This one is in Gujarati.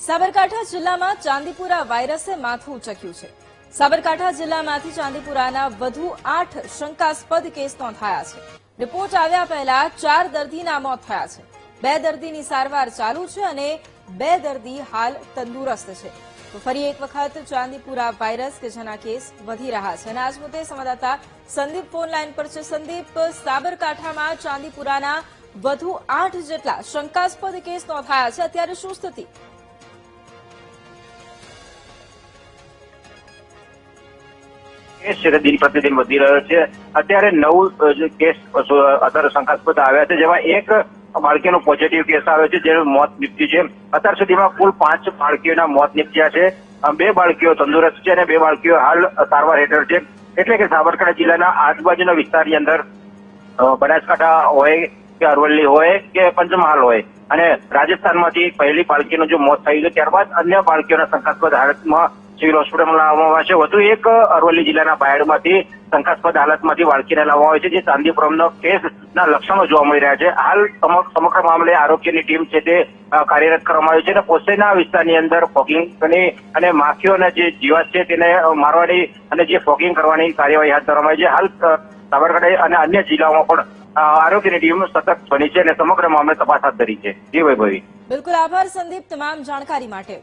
સાબરકાંઠા જિલ્લામાં ચાંદીપુરા વાયરસે માથું ઉચક્યું છે। સાબરકાંઠા જિલ્લામાંથી ચાંદીપુરાના વધુ 8 શંકાસ્પદ કેસ નોંધાયા છે। રિપોર્ટ આવ્યા પહેલા 4 દર્દીના મોત થયા છે। 2 દર્દીની સારવાર ચાલુ છે અને 2 દર્દી હાલ તંદુરસ્ત છે। તો ફરી એક વખત ચાંદીપુરા વાયરસ કે જેના કેસ વધી રહ્યા છે અને આજ મુદ્દે સંવાદદાતા સંદીપ ફોન લાઈન પર છે। સંદીપ, સાબરકાંઠામાં ચાંદીપુરાના વધુ 8 જેટલા શંકાસ્પદ કેસ નોંધાયા છે। અત્યારે શું સ્થિતિ? કેસ છે દિન પ્રતિદિન વધી રહ્યો છે। અત્યારે 9 કેસ અત્યારે શંકાસ્પદ આવ્યા છે, જેમાં એક બાળકીનો પોઝિટિવ કેસ આવ્યો છે જેનું મોત નીપજ્યું છે। અત્યાર સુધીમાં કુલ 5 બાળકીઓના મોત નીપજ્યા છે। 2 બાળકીઓ તંદુરસ્ત છે અને 2 બાળકીઓ હાલ સારવાર હેઠળ છે। એટલે કે સાબરકાંઠા જિલ્લાના આજુબાજુના વિસ્તારની અંદર બનાસકાંઠા હોય કે અરવલ્લી હોય કે પંચમહાલ હોય અને રાજસ્થાનમાંથી પહેલી બાળકીનું જો મોત થયું છે, ત્યારબાદ અન્ય બાળકીઓના શંકાસ્પદ હાલતમાં સિવિલ હોસ્પિટલમાં લાવવામાં આવે છે। વધુ એક અરવલ્લી જિલ્લાના બાયડમાંથી શંકાસ્પદ હાલતમાંથી બાળકીને લાવવામાં આવે છે, જે ચાંદીપુરમનો કેસના લક્ષણો જોવા મળી રહ્યા છે। હાલ સમગ્ર મામલે આરોગ્યની ટીમ છે તે કાર્યરત કરવામાં આવી છે અને પોસેના વિસ્તારની અંદર ફોગિંગ અને માખીઓના જે જીવાત છે તેને મારવાની અને જે ફોગિંગ કરવાની કાર્યવાહી હાથ ધરવામાં આવી છે। હાલ સાબરકાંઠા અને અન્ય જિલ્લાઓમાં પણ આરોગ્યની ટીમ સતત બની છે અને સમગ્ર મામલે તપાસ હાથ ધરી છે। જી વૈભવી। બિલકુલ, આભાર સંદીપ તમામ જાણકારી માટે।